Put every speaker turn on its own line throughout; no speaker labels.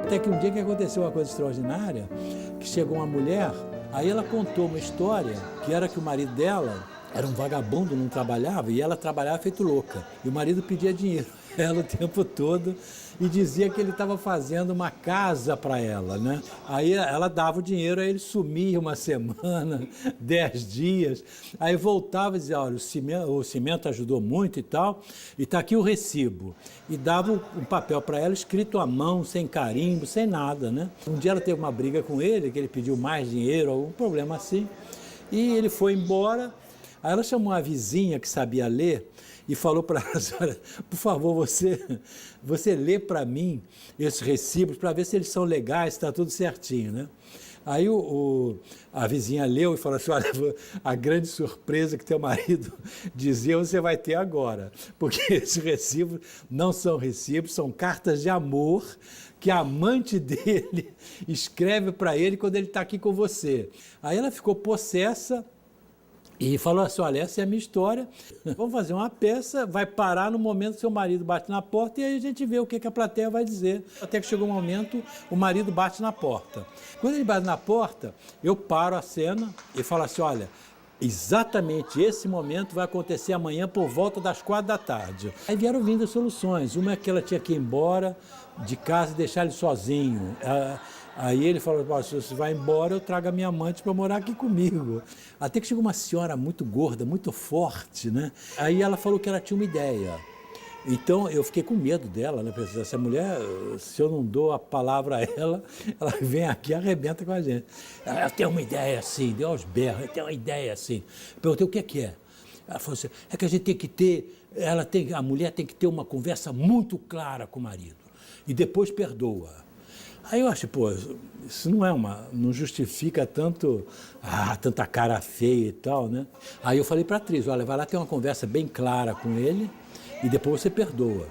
Até que um dia que aconteceu uma coisa extraordinária, que chegou uma mulher, aí ela contou uma história, que era que o marido dela era um vagabundo, não trabalhava, e ela trabalhava feito louca. E o marido pedia dinheiro a ela o tempo todo e dizia que ele estava fazendo uma casa para ela, né? Aí ela dava o dinheiro, aí ele sumia uma semana, 10 dias, aí voltava e dizia, olha, o cimento ajudou muito e tal, e está aqui o recibo. E dava um papel para ela escrito à mão, sem carimbo, sem nada, né? Um dia ela teve uma briga com ele, que ele pediu mais dinheiro, algum problema assim, e ele foi embora. Aí ela chamou a vizinha que sabia ler e falou para ela, olha, por favor, você lê para mim esses recibos para ver se eles são legais, se está tudo certinho, né? Aí a vizinha leu e falou assim, olha, a grande surpresa que teu marido dizia você vai ter agora, porque esses recibos não são recibos, são cartas de amor que a amante dele escreve para ele quando ele está aqui com você. Aí ela ficou possessa, e falou assim, olha, essa é a minha história, vamos fazer uma peça, vai parar no momento que seu marido bate na porta e aí a gente vê o que a plateia vai dizer. Até que chegou um momento, o marido bate na porta. Quando ele bate na porta, eu paro a cena e falo assim, olha, exatamente esse momento vai acontecer amanhã por volta das 4 da tarde. Aí vieram vindo as soluções, uma é que ela tinha que ir embora de casa e deixar ele sozinho. Aí ele falou, se você vai embora, eu trago a minha amante para morar aqui comigo. Até que chegou uma senhora muito gorda, muito forte, né? Aí ela falou que ela tinha uma ideia. Então eu fiquei com medo dela, né? Pensei, essa mulher, se eu não dou a palavra a ela, ela vem aqui e arrebenta com a gente. Eu tenho uma ideia assim, deu aos berros, eu tenho uma ideia assim. Perguntei, o que é? Ela falou assim, é que a gente tem que ter, a mulher tem que ter uma conversa muito clara com o marido. E depois perdoa. Aí eu acho, pô, isso não justifica tanta cara feia e tal, né? Aí eu falei para a atriz, olha, vai lá ter uma conversa bem clara com ele e depois você perdoa.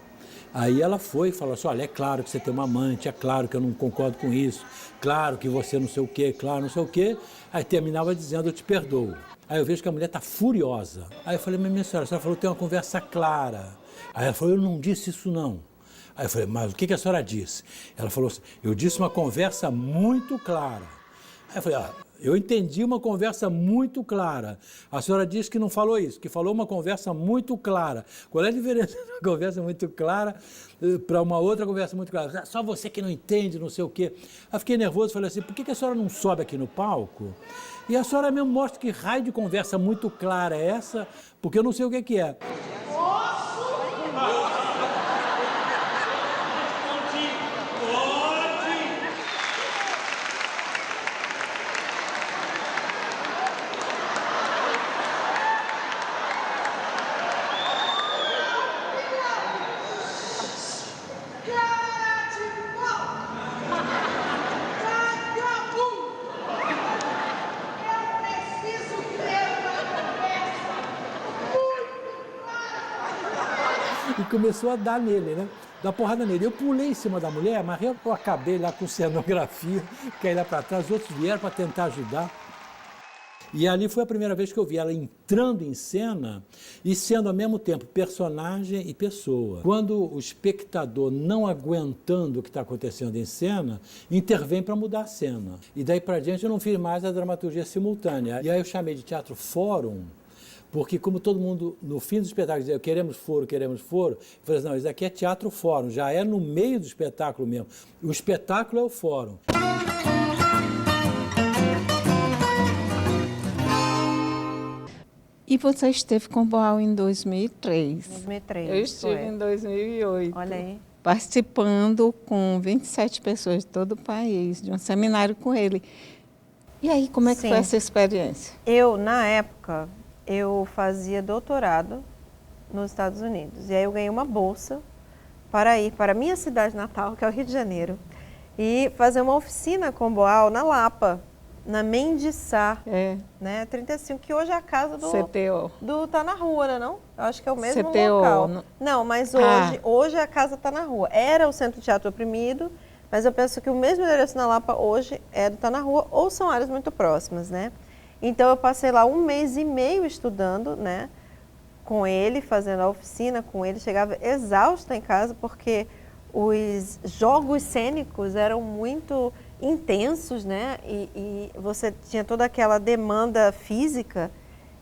Aí ela foi e falou assim, olha, é claro que você tem uma amante, é claro que eu não concordo com isso, claro que você não sei o quê, claro, não sei o quê. Aí terminava dizendo, eu te perdoo. Aí eu vejo que a mulher está furiosa. Aí eu falei, minha senhora, a senhora falou que tem uma conversa clara. Aí ela falou, eu não disse isso não. Aí eu falei, mas o que a senhora disse? Ela falou assim, eu disse uma conversa muito clara. Aí eu falei, eu entendi uma conversa muito clara. A senhora disse que não falou isso, que falou uma conversa muito clara. Qual é a diferença de uma conversa muito clara para uma outra conversa muito clara? Só você que não entende, não sei o quê. Aí eu fiquei nervoso, falei assim, por que a senhora não sobe aqui no palco? E a senhora mesmo mostra que raio de conversa muito clara é essa, porque eu não sei o que é. E começou a dar nele, né? Dar porrada nele. Eu pulei em cima da mulher, mas eu acabei lá com cenografia, caí lá para trás, os outros vieram para tentar ajudar. E ali foi a primeira vez que eu vi ela entrando em cena e sendo ao mesmo tempo personagem e pessoa. Quando o espectador, não aguentando o que está acontecendo em cena, intervém para mudar a cena. E daí para diante eu não fiz mais a dramaturgia simultânea. E aí eu chamei de teatro fórum, porque como todo mundo, no fim do espetáculo, dizia queremos foro, eu falei assim, não, isso aqui é teatro fórum, já é no meio do espetáculo mesmo. O espetáculo é o fórum.
E você esteve com o Boal em 2003.
2003.
Eu estive em 2008.
Olha aí.
Participando com 27 pessoas de todo o país, de um seminário com ele. E aí, como é que foi essa experiência?
Eu, na época, eu fazia doutorado nos Estados Unidos. E aí eu ganhei uma bolsa para ir para a minha cidade natal, que é o Rio de Janeiro, e fazer uma oficina com o Boal na Lapa, na Mendiçá, né, 35, que hoje é a casa do
CTO.
Tá na rua, né, não? Eu acho que é o mesmo
CTO,
local. Não, mas hoje a casa tá na rua. Era o Centro Teatro Oprimido, mas eu penso que o mesmo endereço na Lapa hoje é do Tá na Rua, ou são áreas muito próximas, né? Então eu passei lá 1 mês e meio estudando, né, com ele, fazendo a oficina com ele, chegava exausta em casa, porque os jogos cênicos eram muito intensos, né? E você tinha toda aquela demanda física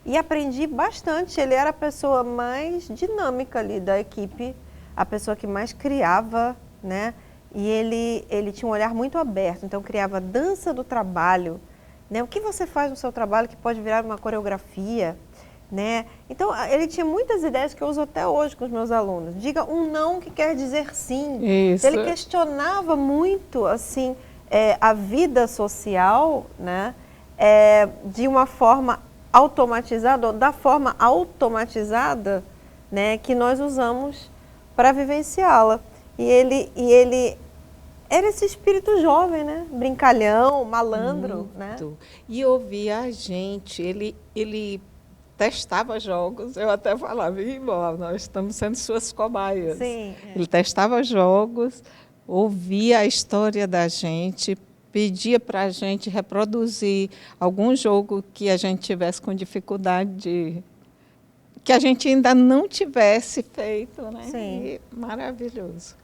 e aprendi bastante. Ele era a pessoa mais dinâmica ali da equipe, a pessoa que mais criava, né? E ele tinha um olhar muito aberto, então criava dança do trabalho, né? O que você faz no seu trabalho que pode virar uma coreografia, né? Então, ele tinha muitas ideias que eu uso até hoje com os meus alunos. Diga um não que quer dizer sim.
Isso.
Ele questionava muito, assim, a vida social, né? De uma forma automatizada, ou da forma automatizada, né? Que nós usamos para vivenciá-la. E ele era esse espírito jovem, né? Brincalhão, malandro,
muito.
né?
E ouvia a gente, ele testava jogos, eu até falava, nós estamos sendo suas cobaias.
Sim.
Ele testava jogos, ouvia a história da gente, pedia para a gente reproduzir algum jogo que a gente tivesse com dificuldade, que a gente ainda não tivesse feito, né?
Sim.
E maravilhoso.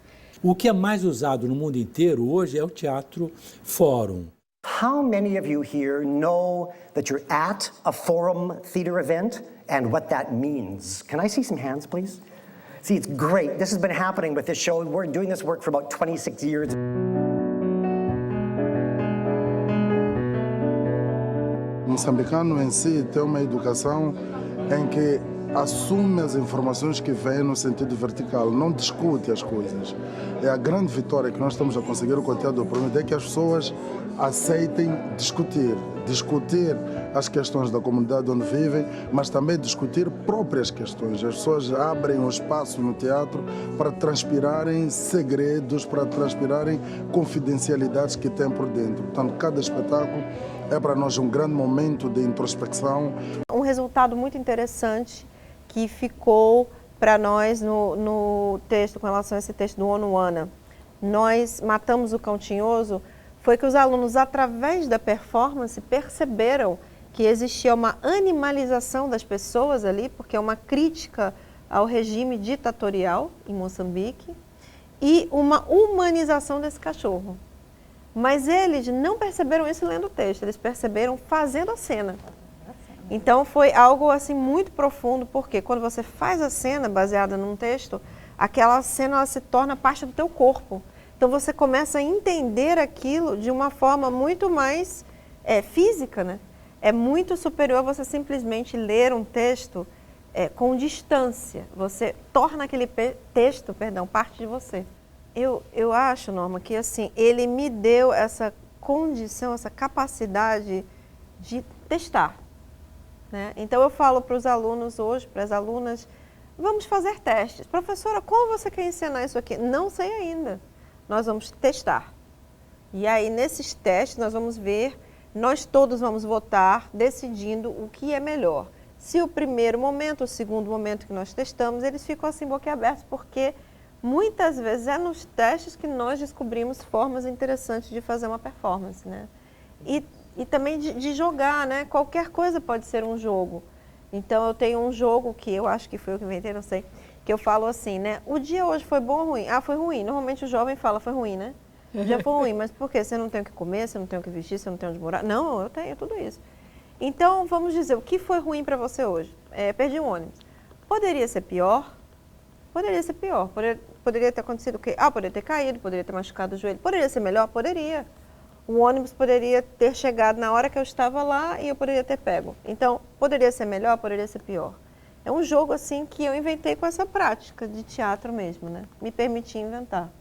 O que é mais usado no mundo inteiro hoje é o teatro fórum.
How many of you here know that you're at a forum theater event and what that means? Can I see some hands, please? See, it's great. This has been happening with this show. We're doing this work for about 26 years.
O moçambicano em si tem uma educação em que assume as informações que vêm no sentido vertical, não discute as coisas. É a grande vitória que nós estamos a conseguir com o Teatro do Prometeu, é que as pessoas aceitem discutir as questões da comunidade onde vivem, mas também discutir próprias questões. As pessoas abrem um espaço no teatro para transpirarem segredos, para transpirarem confidencialidades que têm por dentro. Portanto, cada espetáculo é para nós um grande momento de introspecção.
Um resultado muito interessante que ficou para nós no texto, com relação a esse texto do Onuana, Nós Matamos o Cão Tinhoso, foi que os alunos, através da performance, perceberam que existia uma animalização das pessoas ali, porque é uma crítica ao regime ditatorial em Moçambique, e uma humanização desse cachorro. Mas eles não perceberam isso lendo o texto, eles perceberam fazendo a cena. Então foi algo assim muito profundo, porque quando você faz a cena baseada num texto, aquela cena ela se torna parte do teu corpo. Então você começa a entender aquilo de uma forma muito mais física, né? É muito superior a você simplesmente ler um texto com distância. Você torna aquele texto, parte de você. Eu acho, Norma, que assim, ele me deu essa condição, essa capacidade de testar. Né? Então eu falo para os alunos hoje, para as alunas, vamos fazer testes. Professora, como você quer ensinar isso aqui? Não sei ainda. Nós vamos testar. E aí nesses testes nós vamos ver, nós todos vamos votar decidindo o que é melhor. Se o primeiro momento, o segundo momento que nós testamos, eles ficam assim boquiabertos, porque muitas vezes é nos testes que nós descobrimos formas interessantes de fazer uma performance, né? E também de jogar, né? Qualquer coisa pode ser um jogo. Então eu tenho um jogo que eu acho que foi eu que inventei, não sei, que eu falo assim, né? O dia hoje foi bom ou ruim? Ah, foi ruim. Normalmente o jovem fala, foi ruim, né? O dia foi ruim, mas por quê? Você não tem o que comer, você não tem o que vestir, você não tem onde morar? Não, eu tenho tudo isso. Então vamos dizer, o que foi ruim para você hoje? Perdi um ônibus. Poderia ser pior? Poderia ser pior. Poderia ter acontecido o quê? Ah, poderia ter caído, poderia ter machucado o joelho. Poderia ser melhor? Poderia. O ônibus poderia ter chegado na hora que eu estava lá e eu poderia ter pego. Então, poderia ser melhor, poderia ser pior. É um jogo assim que eu inventei com essa prática de teatro mesmo, né? Me permiti inventar.